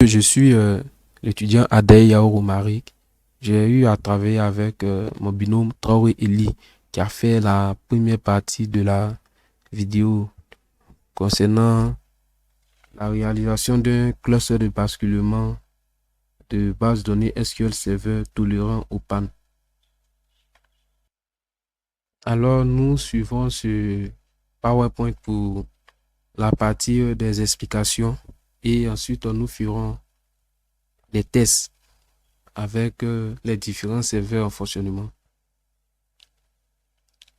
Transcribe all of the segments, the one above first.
Je suis l'étudiant Adey Yaourou Marik. J'ai eu à travailler avec mon binôme Traoré Eli qui a fait la première partie de la vidéo concernant la réalisation d'un cluster de basculement de base de données SQL Server tolérant aux pannes. Alors, nous suivons ce PowerPoint pour la partie des explications et ensuite nous ferons des tests avec les différents serveurs en fonctionnement.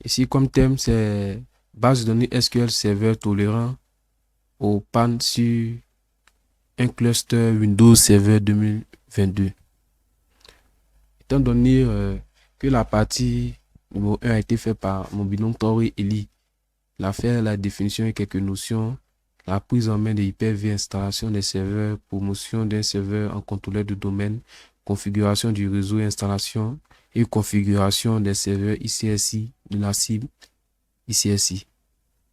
Ici, comme thème, c'est base de données SQL Server tolérant aux pannes sur un cluster Windows Server 2022. Étant donné que la partie numéro 1 a été faite par mon binôme Tori Eli, il a fait la définition et quelques notions, la prise en main des Hyper-V, installation des serveurs, promotion d'un serveur en contrôleur de domaine, configuration du réseau, installation et configuration des serveurs ICSI de la cible ICSI.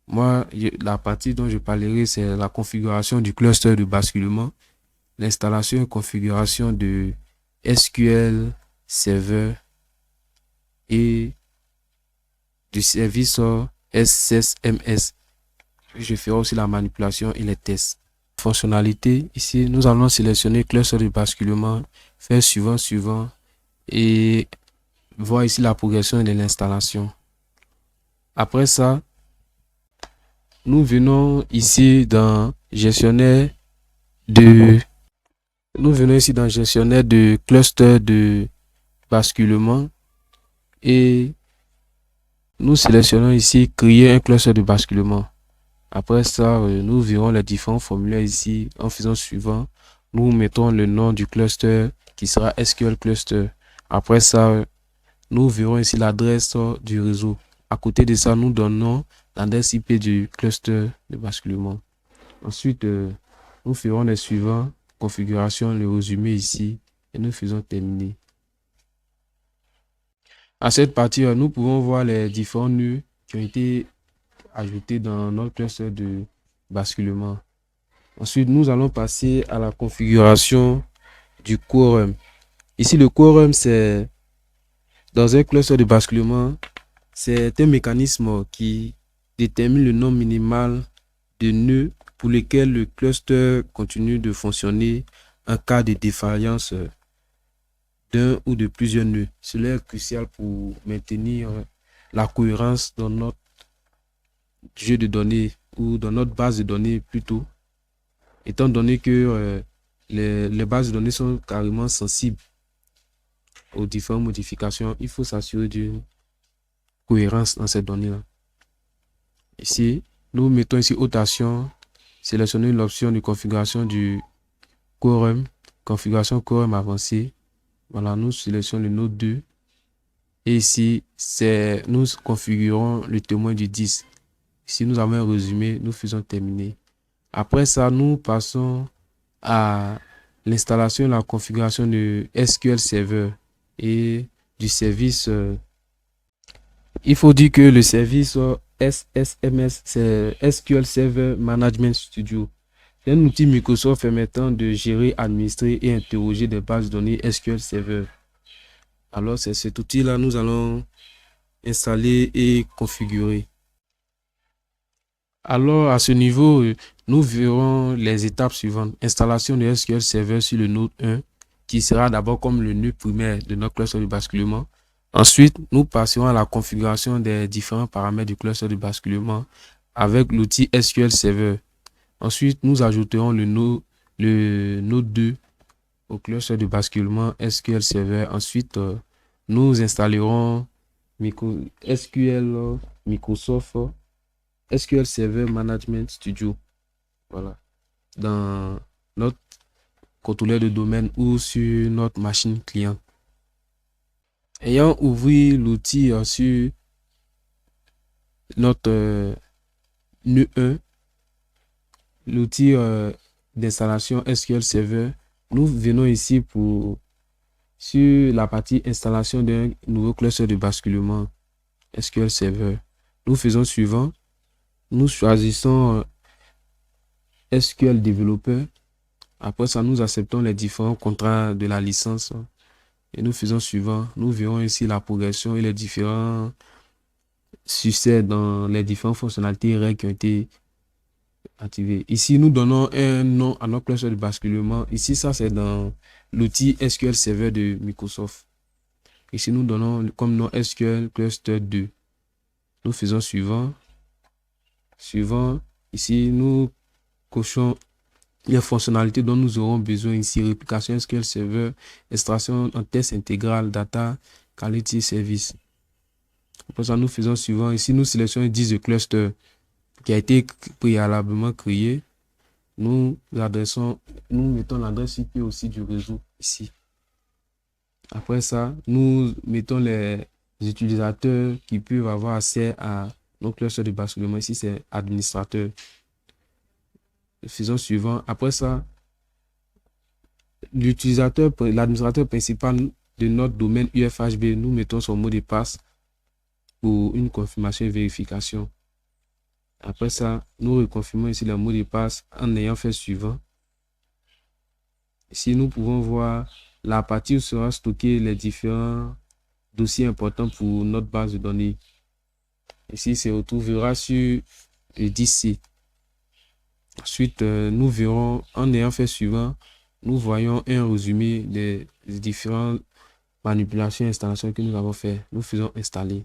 Moi, la partie dont je parlerai, c'est la configuration du cluster de basculement, l'installation et configuration de SQL Server et du service SSMS. Je ferai aussi la manipulation et les tests. Fonctionnalité, ici, nous allons sélectionner cluster de basculement, faire suivant et voir ici la progression de l'installation. Après ça, nous venons ici dans gestionnaire de cluster de basculement et nous sélectionnons ici créer un cluster de basculement. Après ça, nous verrons les différents formulaires ici en faisant suivant. Nous mettons le nom du cluster qui sera SQL cluster. Après ça, nous verrons ici l'adresse du réseau. À côté de ça, nous donnons l'adresse IP du cluster de basculement. Ensuite, nous ferons les suivants. Configuration, le résumé ici. Et nous faisons terminer. À cette partie, nous pouvons voir les différents nœuds qui ont été ajoutés dans notre cluster de basculement. Ensuite, nous allons passer à la configuration du quorum. Ici, le quorum, c'est dans un cluster de basculement, c'est un mécanisme qui détermine le nombre minimal de nœuds pour lesquels le cluster continue de fonctionner en cas de défaillance d'un ou de plusieurs nœuds. Cela est crucial pour maintenir la cohérence dans notre jeu de données ou dans notre base de données plutôt, étant donné que les bases de données sont carrément sensibles aux différentes modifications. Il faut s'assurer d'une cohérence dans ces données-là. Ici, nous mettons ici haute action, sélectionner l'option de configuration du quorum, configuration quorum avancée. Voilà, nous sélectionnons le node 2. Et ici, nous configurons le témoin du 10. Ici, nous avons un résumé, nous faisons terminer. Après ça, nous passons à l'installation et la configuration de SQL Server et du service. Il faut dire que le service SSMS, c'est SQL Server Management Studio. C'est un outil Microsoft permettant de gérer, administrer et interroger des bases de données SQL Server. Alors, c'est cet outil-là nous allons installer et configurer. Alors, à ce niveau, nous verrons les étapes suivantes. Installation de SQL Server sur le node 1, qui sera d'abord comme le nœud primaire de notre cluster de basculement. Ensuite, nous passerons à la configuration des différents paramètres du cluster de basculement avec l'outil SQL Server. Ensuite, nous ajouterons le node 2 au cluster de basculement SQL Server. Ensuite, nous installerons SQL Microsoft SQL Server Management Studio. Voilà. Dans notre contrôleur de domaine ou sur notre machine client. Ayant ouvert l'outil sur notre nœud 1, l'outil d'installation SQL Server, nous venons ici sur la partie installation d'un nouveau cluster de basculement SQL Server. Nous faisons suivant. Nous choisissons SQL Developer. Après ça, nous acceptons les différents contrats de la licence et nous faisons suivant. Nous verrons ici la progression et les différents succès dans les différentes fonctionnalités et règles qui ont été activées. Ici, nous donnons un nom à notre cluster de basculement. Ici, ça, c'est dans l'outil SQL Server de Microsoft. Ici, nous donnons comme nom SQL Cluster 2. Nous faisons suivant. Suivant. Ici, nous cochons les fonctionnalités dont nous aurons besoin ici. Réplication SQL Server, extraction en test intégral, data, quality service. Après ça, nous faisons suivant. Ici, nous sélectionnons 10 de cluster qui a été préalablement créé. Nous mettons l'adresse IP aussi du réseau ici. Après ça, nous mettons les utilisateurs qui peuvent avoir accès à nos clusters de basculement. Ici, c'est administrateur. Faisons suivant. Après ça, l'administrateur principal de notre domaine UFHB, nous mettons son mot de passe pour une confirmation et vérification. Après ça, nous reconfirmons ici le mot de passe en ayant fait suivant. Ici, nous pouvons voir la partie où sera stocké les différents dossiers importants pour notre base de données. Ici, se retrouvera sur le 10C. Ensuite, nous verrons, en ayant fait suivant, nous voyons un résumé des différentes manipulations et installations que nous avons fait. Nous faisons installer.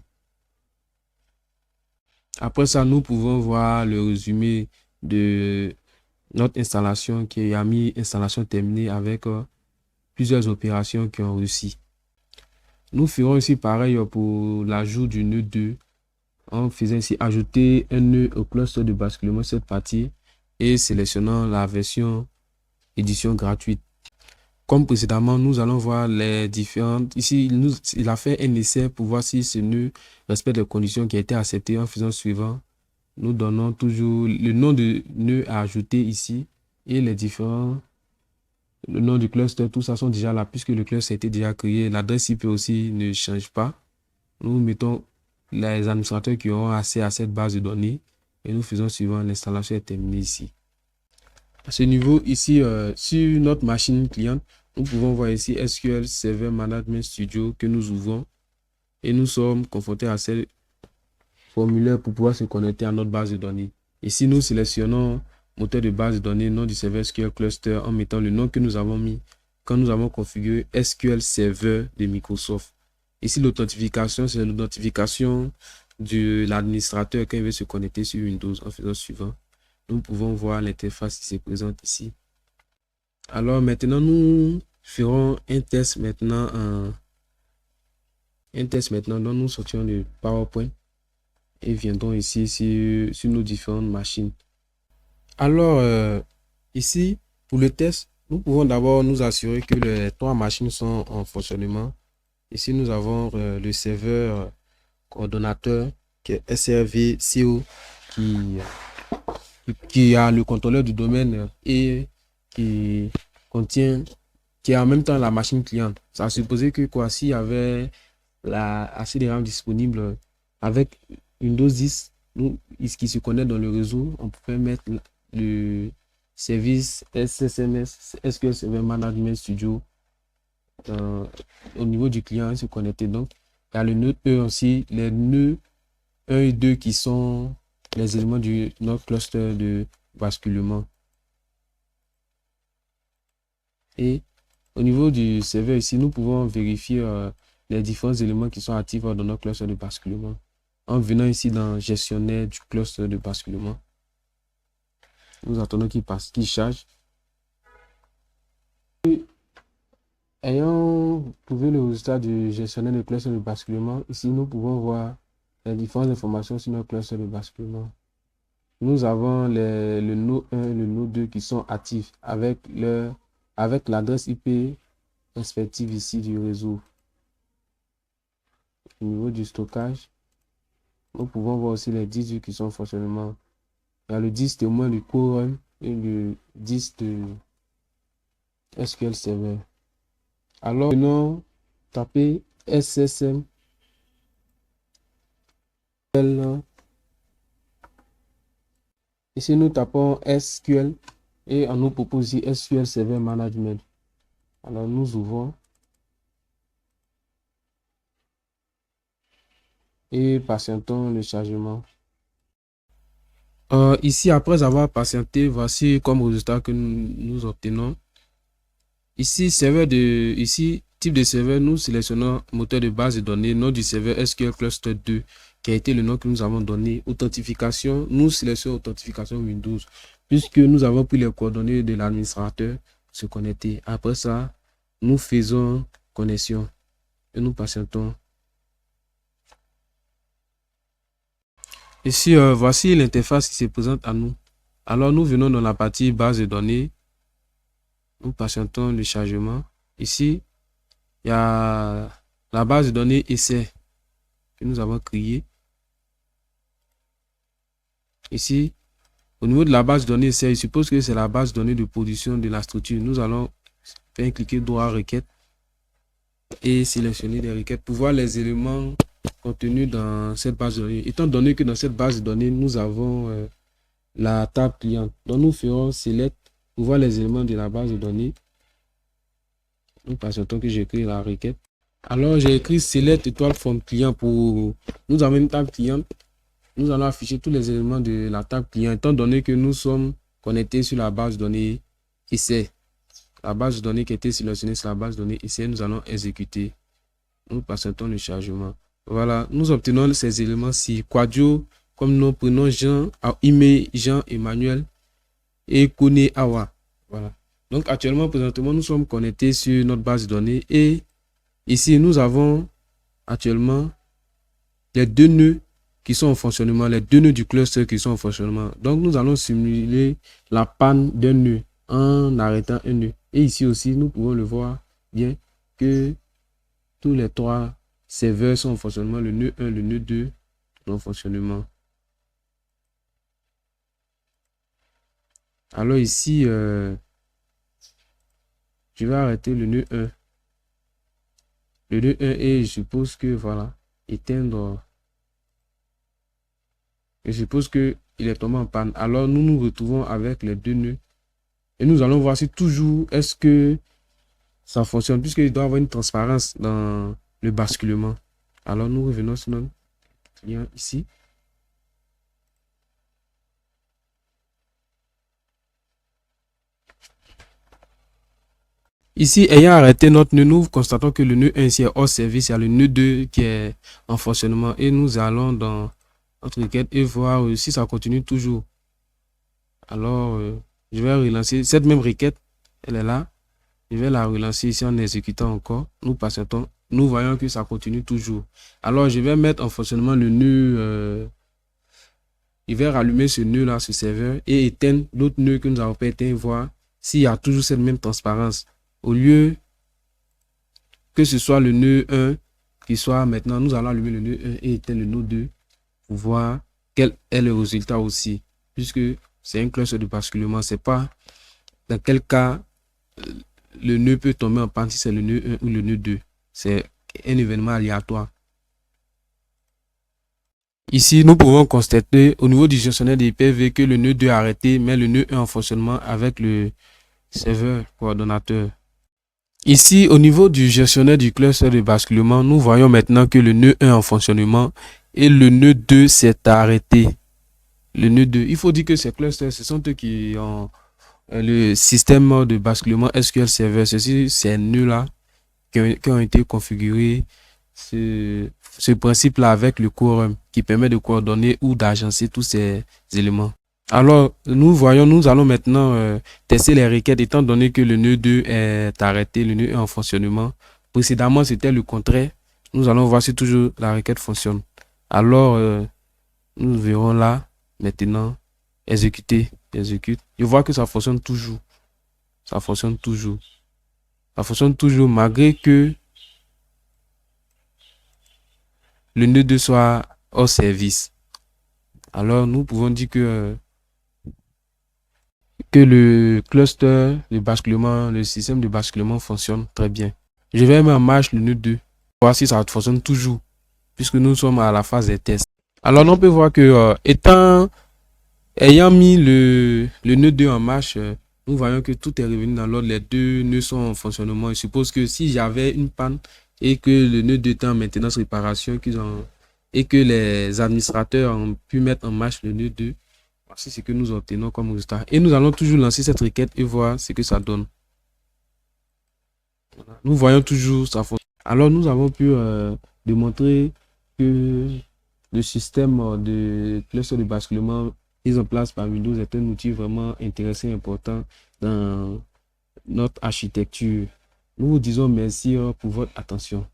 Après ça, nous pouvons voir le résumé de notre installation qui a mis installation terminée avec plusieurs opérations qui ont réussi. Nous ferons ici pareil pour l'ajout du nœud 2. On faisait ici ajouter un nœud au cluster de basculement cette partie et sélectionnant la version édition gratuite. Comme précédemment, nous allons voir les différentes. Ici, il a fait un essai pour voir si ce nœud respecte les conditions qui ont été acceptées en faisant suivant. Nous donnons toujours le nom de nœud à ajouter ici et les différents. Le nom du cluster, tout ça sont déjà là puisque le cluster a été déjà créé. L'adresse IP aussi ne change pas. Nous mettons les administrateurs qui auront accès à cette base de données et nous faisons suivant. L'installation est terminée ici. À ce niveau, ici, sur notre machine cliente, nous pouvons voir ici SQL Server Management Studio que nous ouvrons et nous sommes confrontés à ce formulaire pour pouvoir se connecter à notre base de données. Ici, nous sélectionnons moteur de base de données, nom du serveur SQL Cluster en mettant le nom que nous avons mis quand nous avons configuré SQL Server de Microsoft. Ici, l'authentification, c'est l'authentification de l'administrateur quand il veut se connecter sur Windows en faisant suivant. Nous pouvons voir l'interface qui se présente ici. Alors maintenant, nous ferons un test maintenant dont nous sortirons le PowerPoint et viendrons ici sur nos différentes machines. Alors, ici, pour le test, nous pouvons d'abord nous assurer que les 3 machines sont en fonctionnement. Ici, nous avons le serveur coordonnateur qui est SRV-CO qui a le contrôleur du domaine et qui est en même temps la machine cliente. Ça a supposé que quoi, s'il y avait assez de RAM disponible avec Windows 10, qui se connaît dans le réseau, on pouvait mettre le service SSMS, SQL Server Management Studio au niveau du client et se connecter. Donc, il y a le nœud E aussi, les nœuds 1 et 2 qui sont les éléments de notre cluster de basculement. Et au niveau du serveur ici, nous pouvons vérifier les différents éléments qui sont actifs dans notre cluster de basculement en venant ici dans gestionnaire du cluster de basculement. Nous attendons qu'il charge. Et ayant trouvé le résultat du gestionnaire de cluster de basculement, ici nous pouvons voir les différentes informations sur notre cluster de basculement. Nous avons le node 1 et le node 2 qui sont actifs avec l'adresse IP respective ici du réseau. Au niveau du stockage, nous pouvons voir aussi les disques qui sont en fonctionnement. Il y a le disque témoin du Core et le disque de SQL Server. Alors, nous taper SSM. Ici, nous tapons SQL Et on nous propose ici SQL Server Management. Alors nous ouvrons et patientons le chargement. Ici, après avoir patienté, voici comme résultat que nous obtenons. Ici, type de serveur, nous sélectionnons moteur de base de données, nom du serveur SQL Cluster 2, qui a été le nom que nous avons donné. Authentification, nous sélectionnons authentification Windows, puisque nous avons pris les coordonnées de l'administrateur se connecter. Après ça, nous faisons connexion et nous patientons. Ici, voici l'interface qui se présente à nous. Alors, nous venons dans la partie base de données. Nous patientons le chargement. Ici, il y a la base de données essai que nous avons créée. Ici, au niveau de la base de données essai, il suppose que c'est la base de données de production de la structure. Nous allons faire cliquer droit requête et sélectionner des requêtes pour voir les éléments contenus dans cette base de données. Étant donné que dans cette base de données, nous avons la table client. Donc, nous ferons select pour voir les éléments de la base de données. Nous patientons que j'écris la requête. Alors, j'ai écrit select étoile forme client pour... Nous avons une table client. Nous allons afficher tous les éléments de la table client, étant donné que nous sommes connectés sur la base de données essai. La base de données qui a été sélectionnée sur la base de données essai, nous allons exécuter. Nous patientons le chargement. Voilà, nous obtenons ces éléments-ci. Quadio, comme nos prénoms Jean, Ime, Jean, Emmanuel et Kone Awa. Voilà. Donc actuellement, présentement, nous sommes connectés sur notre base de données et ici, nous avons actuellement les deux nœuds qui sont en fonctionnement, les deux nœuds du cluster qui sont en fonctionnement. Donc, nous allons simuler la panne d'un nœud en arrêtant un nœud. Et ici aussi, nous pouvons le voir bien que tous les trois serveurs sont en fonctionnement, le nœud 1, le nœud 2 sont en fonctionnement. Alors ici, je vais arrêter le nœud 1. Le nœud 1 et je suppose que, voilà, éteindre. Je suppose qu'il est tombé en panne. Alors, nous nous retrouvons avec les deux nœuds. Et nous allons voir si toujours est-ce que ça fonctionne, puisqu'il doit y avoir une transparence dans le basculement. Alors, nous revenons sur notre client ici. Ici, ayant arrêté notre nœud, nous constatons que le nœud 1 ici est hors service. Il y a le nœud 2 qui est en fonctionnement. Et nous allons dans notre requête et voir si ça continue toujours. Alors, je vais relancer cette même requête. Elle est là. Je vais la relancer ici en exécutant encore. Nous patientons. Nous voyons que ça continue toujours. Alors, je vais mettre en fonctionnement le nœud. Je vais rallumer ce nœud-là, ce serveur, et éteindre l'autre nœud que nous n'avons pas éteint, voir s'il y a toujours cette même transparence. Au lieu que ce soit le nœud 1 qui soit maintenant, nous allons allumer le nœud 1 et éteindre le nœud 2 pour voir quel est le résultat aussi. Puisque c'est un cluster de basculement, c'est pas dans quel cas le nœud peut tomber en panne, si c'est le nœud 1 ou le nœud 2. C'est un événement aléatoire. Ici, nous pouvons constater au niveau du gestionnaire des IPv que le nœud 2 est arrêté, mais le nœud 1 en fonctionnement avec le serveur coordonnateur. Ici, au niveau du gestionnaire du cluster de basculement, nous voyons maintenant que le nœud 1 est en fonctionnement et le nœud 2 s'est arrêté. Le nœud 2, il faut dire que ces clusters, ce sont eux qui ont le système de basculement SQL Server. Ces nœuds-là qui ont été configurés, ce principe-là avec le quorum qui permet de coordonner ou d'agencer tous ces éléments. Alors, nous allons maintenant tester les requêtes étant donné que le nœud 2 est arrêté, le nœud 1 en fonctionnement. Précédemment, c'était le contraire. Nous allons voir si toujours la requête fonctionne. Alors, nous verrons là, maintenant, exécuter, exécute. Je vois que ça fonctionne toujours. Ça fonctionne toujours. Ça fonctionne toujours malgré que le nœud 2 soit hors service. Alors, nous pouvons dire que le cluster de basculement, le système de basculement fonctionne très bien. Je vais mettre en marche le nœud 2 pour voir si ça fonctionne toujours, puisque nous sommes à la phase des tests. Alors, on peut voir que ayant mis le nœud 2 en marche, nous voyons que tout est revenu dans l'ordre. Les deux nœuds sont en fonctionnement. Je suppose que si j'avais une panne et que le nœud 2 était en maintenance réparation et que les administrateurs ont pu mettre en marche le nœud 2, voici ce que nous obtenons comme résultat. Et nous allons toujours lancer cette requête et voir ce que ça donne. Voilà. Nous voyons toujours ça fonctionne. Alors, nous avons pu démontrer que le système de cluster de basculement mis en place par Windows est un outil vraiment intéressant et important dans notre architecture. Nous vous disons merci pour votre attention.